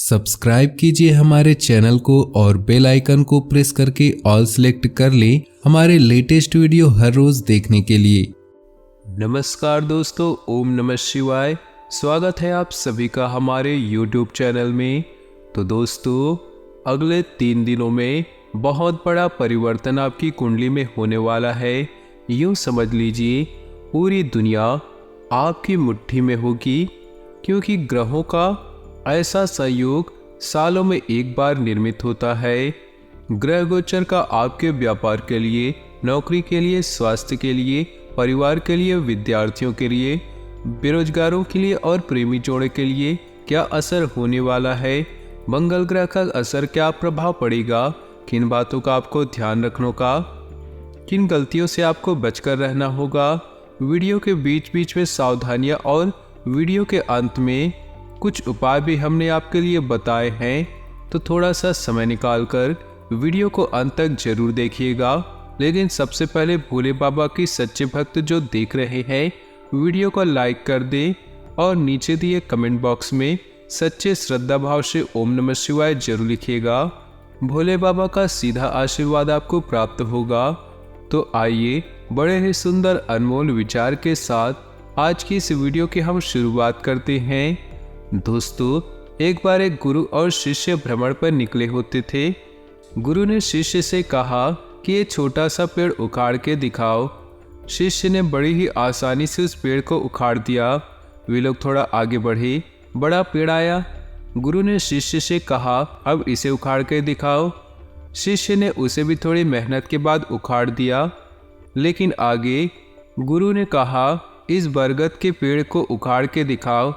Subscribe कीजिए हमारे channel को और बेल आइकन को प्रेस करके ऑल सेलेक्ट कर लें हमारे लेटेस्ट वीडियो हर रोज देखने के लिए। नमस्कार दोस्तों, ओम नमः शिवाय। स्वागत है आप सभी का हमारे YouTube चैनल में। तो दोस्तों, अगले 3 दिनों में बहुत बड़ा परिवर्तन आपकी कुंडली में होने वाला है। यूँ समझ लीजिए पूरी दुनिया आपकी मुट्ठी में होगी, क्योंकि ग्रहों का ऐसा संयोग सालों में एक बार निर्मित होता है। ग्रह गोचर का आपके व्यापार के लिए, नौकरी के लिए, स्वास्थ्य के लिए, परिवार के लिए, विद्यार्थियों के लिए, बेरोजगारों के लिए और प्रेमी जोड़े के लिए क्या असर होने वाला है। मंगल ग्रह का असर क्या प्रभाव पड़ेगा, किन बातों का आपको ध्यान रखने का, किन गलतियों से आपको बचकर रहना होगा। वीडियो के बीच बीच में सावधानियां और वीडियो के अंत में कुछ उपाय भी हमने आपके लिए बताए हैं, तो थोड़ा सा समय निकालकर वीडियो को अंत तक जरूर देखिएगा। लेकिन सबसे पहले भोले बाबा की सच्चे भक्त जो देख रहे हैं, वीडियो को लाइक कर दें और नीचे दिए कमेंट बॉक्स में सच्चे श्रद्धा भाव से ओम नमः शिवाय जरूर लिखिएगा। भोले बाबा का सीधा आशीर्वाद आपको प्राप्त होगा। तो आइए बड़े ही सुंदर अनमोल विचार के साथ आज की इस वीडियो की हम शुरुआत करते हैं। दोस्तों, एक बार एक गुरु और शिष्य भ्रमण पर निकले होते थे। गुरु ने शिष्य से कहा कि ये छोटा सा पेड़ उखाड़ के दिखाओ। शिष्य ने बड़ी ही आसानी से उस पेड़ को उखाड़ दिया। वे लोग थोड़ा आगे बढ़े, बड़ा पेड़ आया। गुरु ने शिष्य से कहा, अब इसे उखाड़ के दिखाओ। शिष्य ने उसे भी थोड़ी मेहनत के बाद उखाड़ दिया, लेकिन आगे गुरु ने कहा, इस बरगद के पेड़ को उखाड़ के दिखाओ।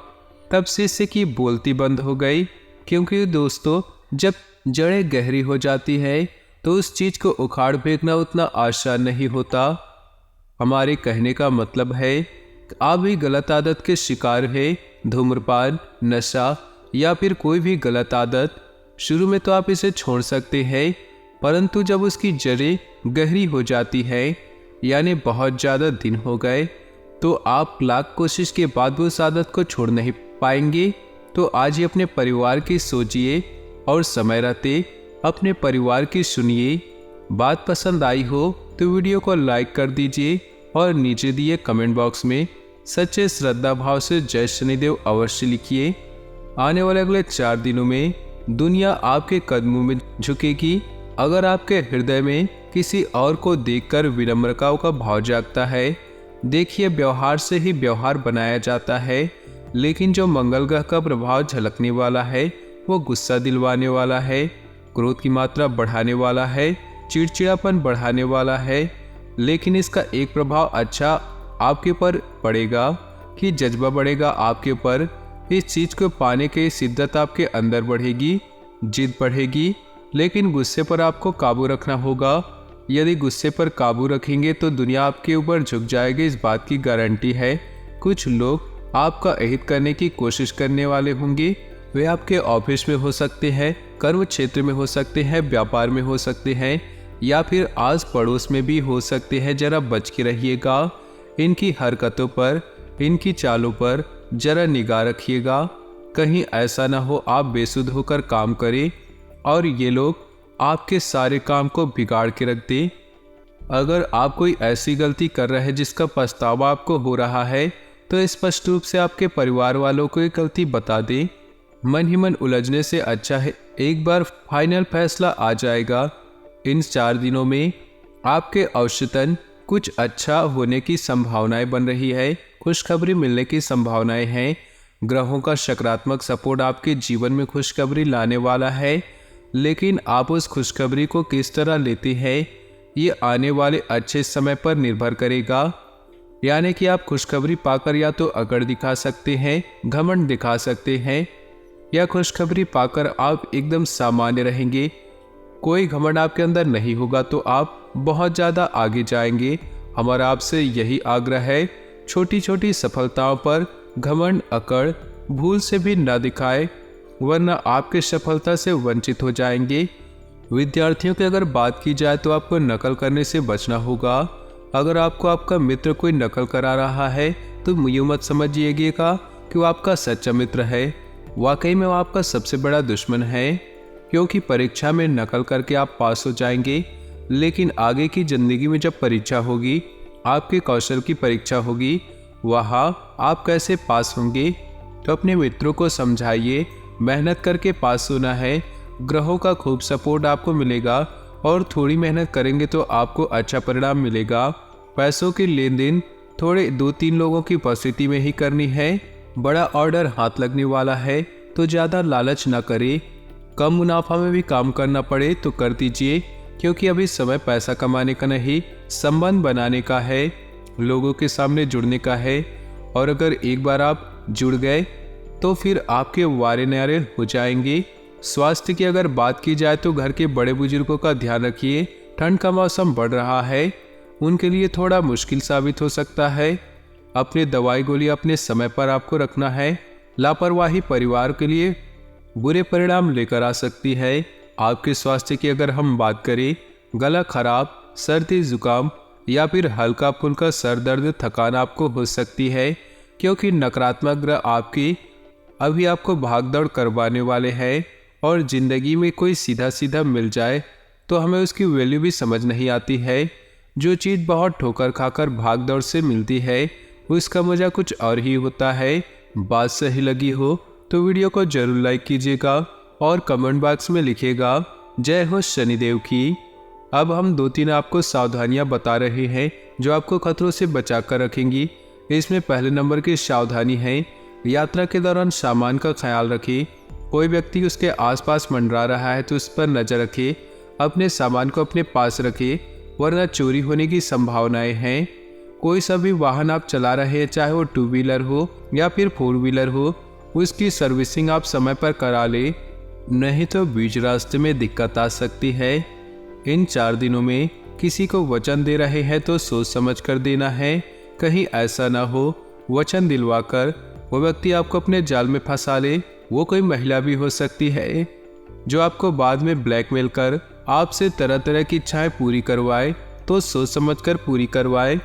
तब शिष्य की बोलती बंद हो गई, क्योंकि दोस्तों, जब जड़ें गहरी हो जाती है तो उस चीज़ को उखाड़ फेंकना उतना आसान नहीं होता। हमारे कहने का मतलब है कि आप भी गलत आदत के शिकार है, धूम्रपान, नशा या फिर कोई भी गलत आदत। शुरू में तो आप इसे छोड़ सकते हैं, परंतु जब उसकी जड़ें गहरी हो जाती है, यानी बहुत ज़्यादा दिन हो गए, तो आप लाख कोशिश के बाद भी उस आदत को छोड़ नहीं पाएंगे। तो आज ही अपने परिवार की सोचिए और समय रहते अपने परिवार की सुनिए। बात पसंद आई हो तो वीडियो को लाइक कर दीजिए और नीचे दिए कमेंट बॉक्स में सच्चे श्रद्धा भाव से जय शनिदेव अवश्य लिखिए। आने वाले अगले 4 दिनों में दुनिया आपके कदमों में झुकेगी। अगर आपके हृदय में किसी और को देखकर विनम्रता का भाव जागता है, देखिए व्यवहार से ही व्यवहार बनाया जाता है, लेकिन जो मंगल ग्रह का प्रभाव झलकने वाला है वो गुस्सा दिलवाने वाला है, क्रोध की मात्रा बढ़ाने वाला है, चिड़चिड़ापन बढ़ाने वाला है। लेकिन इसका एक प्रभाव अच्छा आपके ऊपर पड़ेगा कि जज्बा बढ़ेगा आपके ऊपर। इस चीज़ को पाने की शिद्दत आपके अंदर बढ़ेगी, जिद बढ़ेगी। लेकिन गुस्से पर आपको काबू रखना होगा। यदि गुस्से पर काबू रखेंगे तो दुनिया आपके ऊपर झुक जाएगी, इस बात की गारंटी है। कुछ लोग आपका अहित करने की कोशिश करने वाले होंगे। वे आपके ऑफिस में हो सकते हैं, कर्म क्षेत्र में हो सकते हैं, व्यापार में हो सकते हैं, या फिर आस पड़ोस में भी हो सकते हैं। जरा बच के रहिएगा। इनकी हरकतों पर, इनकी चालों पर जरा निगाह रखिएगा। कहीं ऐसा ना हो आप बेसुध होकर काम करें और ये लोग आपके सारे काम को बिगाड़ के रख दें। अगर आप कोई ऐसी गलती कर रहे हैं जिसका पछतावा आपको हो रहा है, तो स्पष्ट रूप से आपके परिवार वालों को ये गलती बता दें। मन ही मन उलझने से अच्छा है एक बार फाइनल फैसला आ जाएगा। इन 4 दिनों में आपके औसतन कुछ अच्छा होने की संभावनाएं बन रही है, खुशखबरी मिलने की संभावनाएं हैं। ग्रहों का सकारात्मक सपोर्ट आपके जीवन में खुशखबरी लाने वाला है, लेकिन आप उस खुशखबरी को किस तरह लेते हैं ये आने वाले अच्छे समय पर निर्भर करेगा। यानी कि आप खुशखबरी पाकर या तो अकड़ दिखा सकते हैं, घमंड दिखा सकते हैं, या खुशखबरी पाकर आप एकदम सामान्य रहेंगे। कोई घमंड आपके अंदर नहीं होगा तो आप बहुत ज़्यादा आगे जाएंगे। हमारा आपसे यही आग्रह है, छोटी छोटी सफलताओं पर घमंड, अकड़ भूल से भी न दिखाए, वरना आपके सफलता से वंचित हो जाएंगे। विद्यार्थियों की अगर बात की जाए तो आपको नकल करने से बचना होगा। अगर आपको आपका मित्र कोई नकल करा रहा है तो यूँ मत समझिएगा कि वो आपका सच्चा मित्र है। वाकई में वो आपका सबसे बड़ा दुश्मन है, क्योंकि परीक्षा में नकल करके आप पास हो जाएंगे, लेकिन आगे की जिंदगी में जब परीक्षा होगी, आपके कौशल की परीक्षा होगी, वहाँ आप कैसे पास होंगे। तो अपने मित्रों को समझाइए, मेहनत करके पास होना है, ग्रहों का खूब सपोर्ट आपको मिलेगा और थोड़ी मेहनत करेंगे तो आपको अच्छा परिणाम मिलेगा। पैसों की लेन देन थोड़े 2-3 लोगों की उपस्थिति में ही करनी है। बड़ा ऑर्डर हाथ लगने वाला है तो ज़्यादा लालच ना करें। कम मुनाफा में भी काम करना पड़े तो कर दीजिए, क्योंकि अभी समय पैसा कमाने का नहीं, संबंध बनाने का है, लोगों के सामने जुड़ने का है। और अगर एक बार आप जुड़ गए तो फिर आपके वारे न्यारे हो जाएंगे। स्वास्थ्य की अगर बात की जाए तो घर के बड़े बुजुर्गों का ध्यान रखिए। ठंड का मौसम बढ़ रहा है, उनके लिए थोड़ा मुश्किल साबित हो सकता है। अपनी दवाई गोली अपने समय पर आपको रखना है। लापरवाही परिवार के लिए बुरे परिणाम लेकर आ सकती है। आपके स्वास्थ्य की अगर हम बात करें, गला खराब, सर्दी जुकाम या फिर हल्का फुल्का सर दर्द, थकान आपको हो सकती है, क्योंकि नकारात्मक ग्रह आपकी अभी आपको भागदौड़ करवाने वाले हैं। और ज़िंदगी में कोई सीधा सीधा मिल जाए तो हमें उसकी वैल्यू भी समझ नहीं आती है। जो चीज़ बहुत ठोकर खाकर भागदौड़ से मिलती है, उसका मज़ा कुछ और ही होता है। बात सही लगी हो तो वीडियो को जरूर लाइक कीजिएगा और कमेंट बॉक्स में लिखिएगा जय हो शनिदेव की। अब हम 2-3 आपको सावधानियां बता रहे हैं जो आपको खतरों से बचा कर रखेंगी। इसमें पहले नंबर की सावधानी है, यात्रा के दौरान सामान का ख्याल रखें। कोई व्यक्ति उसके आसपास मंडरा रहा है तो उस पर नजर रखें। अपने सामान को अपने पास रखें, वरना चोरी होने की संभावनाएं हैं। कोई सा भी वाहन आप चला रहे हैं, चाहे वो 2 व्हीलर हो या फिर 4 व्हीलर हो, उसकी सर्विसिंग आप समय पर करा ले, नहीं तो बीच रास्ते में दिक्कत आ सकती है। इन 4 दिनों में किसी को वचन दे रहे हैं तो सोच समझ कर देना है। कहीं ऐसा ना हो वचन दिलवाकर वो व्यक्ति आपको अपने जाल में फंसा ले। वो कोई महिला भी हो सकती है जो आपको बाद में ब्लैकमेल कर आपसे तरह तरह की इच्छाएं पूरी करवाए, तो सोच समझ कर पूरी करवाए।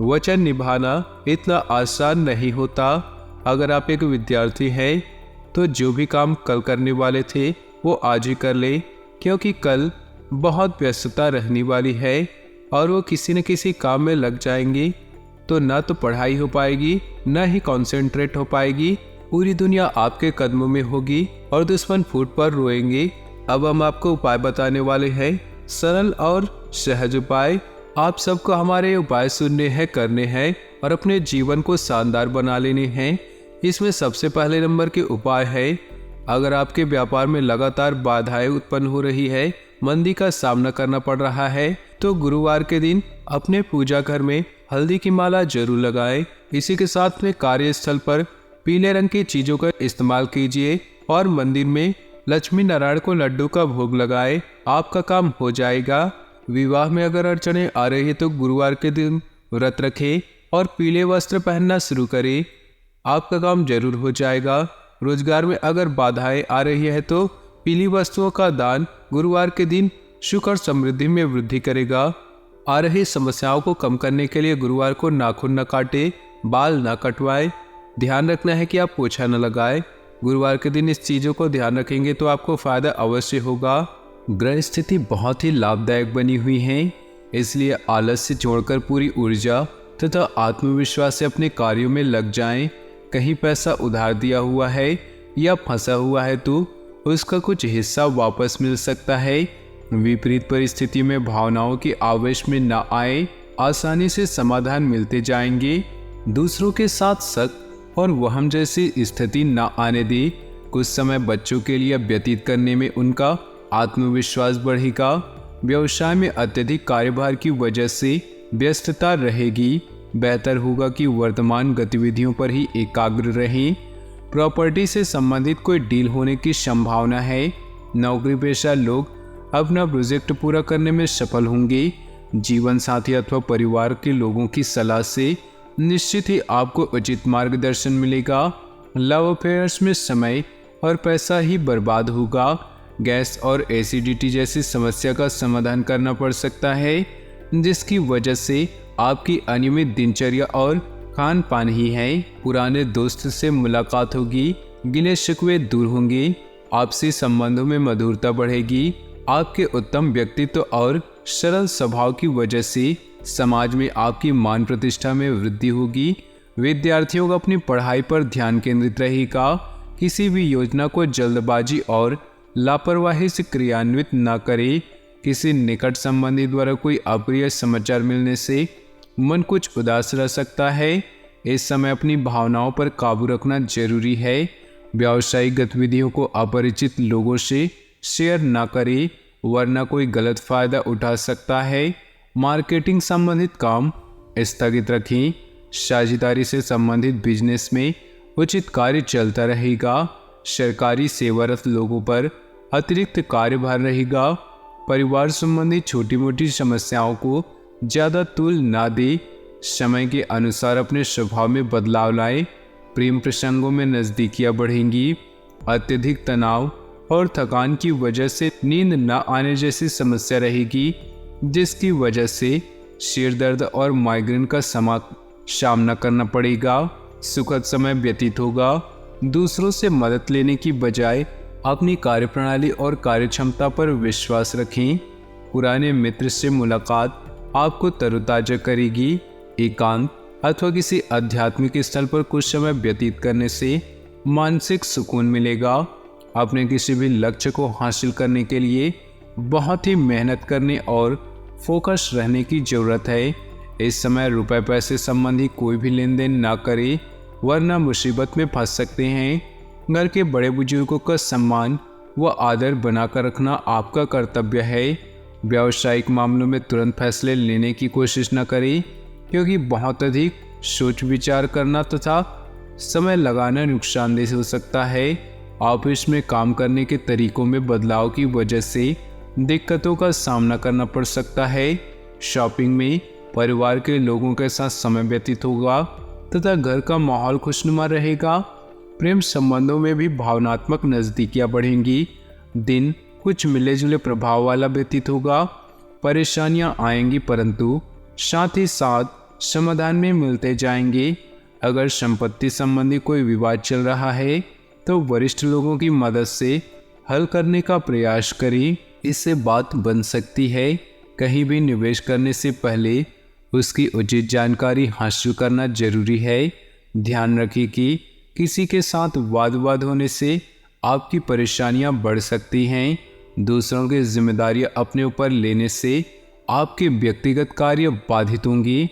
वचन निभाना इतना आसान नहीं होता। अगर आप एक विद्यार्थी हैं तो जो भी काम कल करने वाले थे वो आज ही कर ले, क्योंकि कल बहुत व्यस्तता रहने वाली है और वो किसी न किसी काम में लग जाएंगी, तो ना तो पढ़ाई हो पाएगी ना ही कंसंट्रेट हो पाएगी। पूरी दुनिया आपके कदमों में होगी और दुश्मन फूट पर रोएंगे। अब हम आपको उपाय बताने वाले हैं, सरल और सहज उपाय। आप सबको हमारे उपाय सुनने हैं, करने हैं और अपने जीवन को शानदार बना लेने हैं। इसमें सबसे पहले नंबर के उपाय है, अगर आपके व्यापार में लगातार बाधाएं उत्पन्न हो रही है, मंदी का सामना करना पड़ रहा है, तो गुरुवार के दिन अपने पूजा घर में हल्दी की माला जरूर लगाएं। इसी के साथ में कार्यस्थल पर पीले रंग की चीजों का इस्तेमाल कीजिए और मंदिर में लक्ष्मी नारायण को लड्डू का भोग लगाए, आपका काम हो जाएगा। विवाह में अगर अड़चने आ रही है तो गुरुवार के दिन व्रत रखें और पीले वस्त्र पहनना शुरू करें, आपका काम जरूर हो जाएगा। रोजगार में अगर बाधाएं आ रही है तो पीली वस्तुओं का दान गुरुवार के दिन सुख और समृद्धि में वृद्धि करेगा। आ रही समस्याओं को कम करने के लिए गुरुवार को नाखून न काटे, बाल न कटवाए। ध्यान रखना है कि आप पोछा न लगाए। गुरुवार के दिन इस चीज़ों को ध्यान रखेंगे तो आपको फायदा अवश्य होगा। ग्रह स्थिति बहुत ही लाभदायक बनी हुई है, इसलिए आलस से छोड़कर पूरी ऊर्जा तथा आत्मविश्वास से अपने कार्यों में लग जाएं। कहीं पैसा उधार दिया हुआ है या फंसा हुआ है तो उसका कुछ हिस्सा वापस मिल सकता है। विपरीत परिस्थिति में भावनाओं के आवेश में न आए, आसानी से समाधान मिलते जाएंगे। दूसरों के साथ शक और वहम जैसी स्थिति न आने दे। कुछ समय बच्चों के लिए व्यतीत करने में उनका आत्मविश्वास बढ़ेगा। व्यवसाय में अत्यधिक कार्यभार की वजह से व्यस्तता रहेगी। बेहतर होगा कि वर्तमान गतिविधियों पर ही एकाग्र रहें। प्रॉपर्टी से संबंधित कोई डील होने की संभावना है। नौकरी पेशा लोग अपना प्रोजेक्ट पूरा करने में सफल होंगे। जीवन साथी अथवा परिवार के लोगों की सलाह से निश्चित ही आपको उचित मार्गदर्शन मिलेगा। लव अफेयर्स में समय और पैसा ही बर्बाद होगा। गैस और एसिडिटी जैसी समस्या का समाधान करना पड़ सकता है, जिसकी वजह से आपकी अनियमित दिनचर्या और खान पान ही है। पुराने दोस्त से मुलाकात होगी, गिले शिकवे दूर होंगे, आपसी संबंधों में मधुरता बढ़ेगी। आपके उत्तम व्यक्तित्व और सरल स्वभाव की वजह से समाज में आपकी मान प्रतिष्ठा में वृद्धि होगी। विद्यार्थियों को अपनी पढ़ाई पर ध्यान केंद्रित रहेगा। किसी भी योजना को जल्दबाजी और लापरवाही से क्रियान्वित न करें। किसी निकट संबंधी द्वारा कोई अप्रिय समाचार मिलने से मन कुछ उदास रह सकता है। इस समय अपनी भावनाओं पर काबू रखना जरूरी है। व्यावसायिक गतिविधियों को अपरिचित लोगों से शेयर न करें, वरना कोई गलत फायदा उठा सकता है। मार्केटिंग संबंधित काम स्थगित रखें। साझेदारी से संबंधित बिजनेस में उचित कार्य चलता रहेगा। सरकारी सेवारत लोगों पर अतिरिक्त कार्यभार रहेगा। परिवार संबंधी छोटी मोटी समस्याओं को ज़्यादा तूल ना दे। समय के अनुसार अपने स्वभाव में बदलाव लाएं। प्रेम प्रसंगों में नज़दीकियां बढ़ेंगी। अत्यधिक तनाव और थकान की वजह से नींद न आने जैसी समस्या रहेगी, जिसकी वजह से सिर दर्द और माइग्रेन का सामना करना पड़ेगा। सुखद समय व्यतीत होगा। दूसरों से मदद लेने की बजाय अपनी कार्यप्रणाली और कार्यक्षमता पर विश्वास रखें। पुराने मित्र से मुलाकात आपको तरोताजा करेगी। एकांत अथवा किसी आध्यात्मिक स्थल पर कुछ समय व्यतीत करने से मानसिक सुकून मिलेगा। अपने किसी भी लक्ष्य को हासिल करने के लिए बहुत ही मेहनत करने और फोकस रहने की जरूरत है। इस समय रुपए पैसे संबंधी कोई भी लेन देन ना करें, वरना मुसीबत में फंस सकते हैं। घर के बड़े बुजुर्गों का सम्मान व आदर बनाकर रखना आपका कर्तव्य है। व्यावसायिक मामलों में तुरंत फैसले लेने की कोशिश न करें, क्योंकि बहुत अधिक सोच विचार करना तथा समय लगाना नुकसानदेह हो सकता है। ऑफिस में काम करने के तरीकों में बदलाव की वजह से दिक्कतों का सामना करना पड़ सकता है। शॉपिंग में परिवार के लोगों के साथ समय व्यतीत होगा तथा घर का माहौल खुशनुमा रहेगा। प्रेम संबंधों में भी भावनात्मक नज़दीकियां बढ़ेंगी। दिन कुछ मिले जुले प्रभाव वाला व्यतीत होगा। परेशानियां आएंगी, परंतु साथ ही साथ समाधान में मिलते जाएंगे। अगर संपत्ति संबंधी कोई विवाद चल रहा है तो वरिष्ठ लोगों की मदद से हल करने का प्रयास करें, इससे बात बन सकती है। कहीं भी निवेश करने से पहले उसकी उचित जानकारी हासिल करना जरूरी है। ध्यान रखें कि किसी के साथ वाद विवाद होने से आपकी परेशानियां बढ़ सकती हैं। दूसरों की जिम्मेदारियां अपने ऊपर लेने से आपके व्यक्तिगत कार्य बाधित होंगी।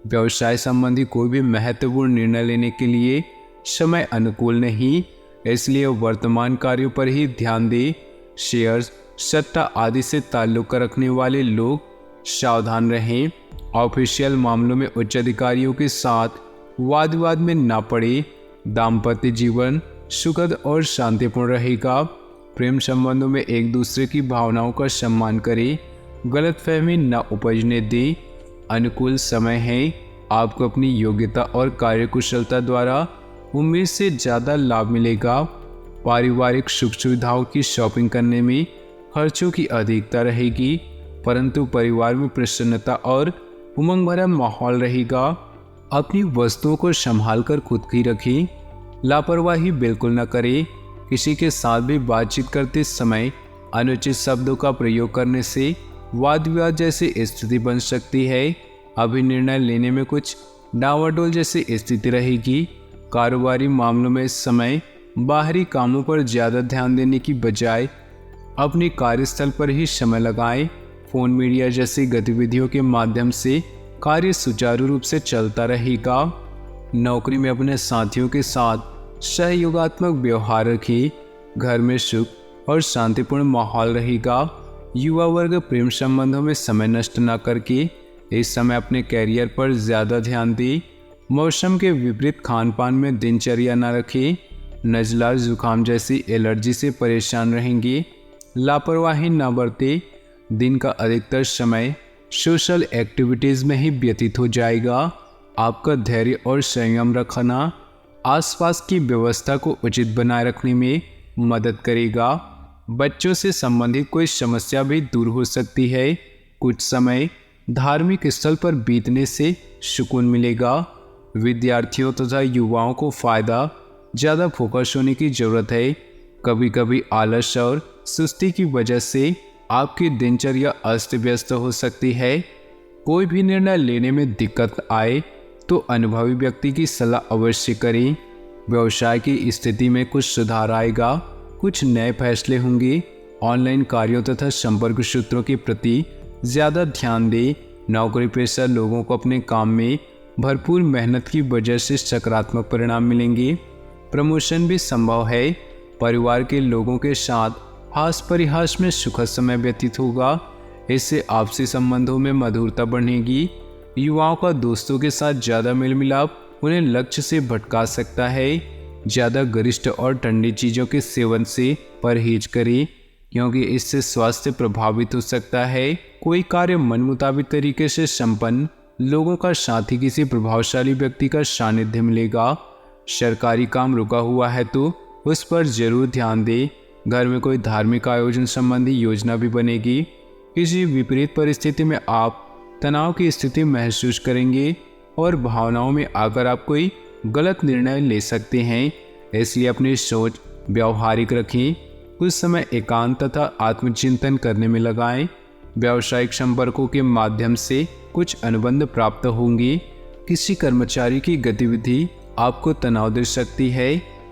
व्यवसाय संबंधी कोई भी महत्वपूर्ण निर्णय लेने के लिए समय अनुकूल नहीं, इसलिए वर्तमान कार्यों पर ही ध्यान दें। शेयर्स, सट्टा आदि से ताल्लुक रखने वाले लोग सावधान रहें। ऑफिशियल मामलों में उच्च अधिकारियों के साथ वाद विवाद में ना पड़े। दाम्पत्य जीवन सुखद और शांतिपूर्ण रहेगा। प्रेम संबंधों में एक दूसरे की भावनाओं का सम्मान करें। गलतफहमी न उपजने दें। अनुकूल समय है। आपको अपनी योग्यता और कार्यकुशलता द्वारा उम्मीद से ज़्यादा लाभ मिलेगा। पारिवारिक सुख सुविधाओं की शॉपिंग करने में खर्चों की अधिकता रहेगी, परंतु परिवार में प्रसन्नता और उमंग भरा माहौल रहेगा। अपनी वस्तुओं को संभाल कर खुद की रखें। लापरवाही बिल्कुल न करें। किसी के साथ भी बातचीत करते समय अनुचित शब्दों का प्रयोग करने से वाद विवाद जैसी स्थिति बन सकती है। अभी निर्णय लेने में कुछ डावाडोल जैसी स्थिति रहेगी। कारोबारी मामलों में इस समय बाहरी कामों पर ज़्यादा ध्यान देने की बजाय अपने कार्यस्थल पर ही समय लगाएं। फोन मीडिया जैसी गतिविधियों के माध्यम से कार्य सुचारू रूप से चलता रहेगा। नौकरी में अपने साथियों के साथ सहयोगात्मक व्यवहार रखें। घर में सुख और शांतिपूर्ण माहौल रहेगा। युवा वर्ग प्रेम संबंधों में समय नष्ट न करके इस समय अपने कैरियर पर ज़्यादा ध्यान दें। मौसम के विपरीत खान पान में दिनचर्या न रखें। नज़ला जुकाम जैसी एलर्जी से परेशान रहेंगे। लापरवाही न बरतें। दिन का अधिकतर समय सोशल एक्टिविटीज़ में ही व्यतीत हो जाएगा। आपका धैर्य और संयम रखना आसपास की व्यवस्था को उचित बनाए रखने में मदद करेगा। बच्चों से संबंधित कोई समस्या भी दूर हो सकती है। कुछ समय धार्मिक स्थल पर बीतने से सुकून मिलेगा। विद्यार्थियों तथा युवाओं को फायदा ज़्यादा फोकस होने की ज़रूरत है। कभी कभी आलस और सुस्ती की वजह से आपकी दिनचर्या अस्त व्यस्त हो सकती है। कोई भी निर्णय लेने में दिक्कत आए तो अनुभवी व्यक्ति की सलाह अवश्य करें। व्यवसाय की स्थिति में कुछ सुधार आएगा, कुछ नए फैसले होंगे। ऑनलाइन कार्यों तथा संपर्क सूत्रों के प्रति ज़्यादा ध्यान दें। नौकरी पेशा लोगों को अपने काम में भरपूर मेहनत की वजह से सकारात्मक परिणाम मिलेंगे। प्रमोशन भी संभव है। परिवार के लोगों के साथ हास परिहास में सुखद समय व्यतीत होगा। इससे आपसी संबंधों में मधुरता बढ़ेगी। युवाओं का दोस्तों के साथ ज़्यादा मेल मिलाप उन्हें लक्ष्य से भटका सकता है। ज़्यादा गरिष्ठ और ठंडी चीज़ों के सेवन से परहेज करें, क्योंकि इससे स्वास्थ्य प्रभावित हो सकता है। कोई कार्य मन मुताबिक तरीके से संपन्न लोगों का साथ ही किसी प्रभावशाली व्यक्ति का सानिध्य मिलेगा। सरकारी काम रुका हुआ है तो उस पर जरूर ध्यान दें। घर में कोई धार्मिक आयोजन संबंधी योजना भी बनेगी। किसी विपरीत परिस्थिति में आप तनाव की स्थिति महसूस करेंगे और भावनाओं में आकर आप कोई गलत निर्णय ले सकते हैं। इसलिए अपनी सोच व्यावहारिक रखें। कुछ समय एकांत तथा आत्मचिंतन करने में लगाएं। व्यावसायिक संपर्कों के माध्यम से कुछ अनुबंध प्राप्त होंगे। किसी कर्मचारी की गतिविधि आपको तनाव दे सकती है।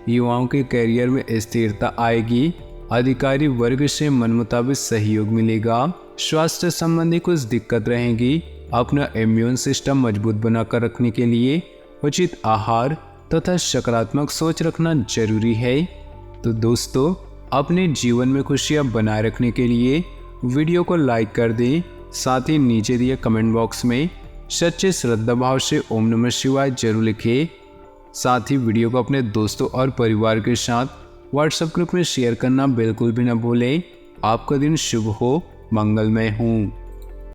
युवाओं के करियर में स्थिरता आएगी। अधिकारी वर्ग से मनमुताबिक सहयोग मिलेगा। स्वास्थ्य संबंधी कुछ दिक्कत रहेगी। अपना इम्यून सिस्टम मजबूत बनाकर रखने के लिए उचित आहार तथा सकारात्मक सोच रखना जरूरी है। तो दोस्तों, अपने जीवन में खुशियां बनाए रखने के लिए वीडियो को लाइक कर दें। साथ ही नीचे दिए कमेंट बॉक्स में सच्चे श्रद्धा भाव से ओम नमः शिवाय जरूर लिखें। साथ ही वीडियो को अपने दोस्तों और परिवार के साथ व्हाट्सएप ग्रुप में शेयर करना बिल्कुल भी न भूलें। आपका दिन शुभ हो, मंगलमय हो।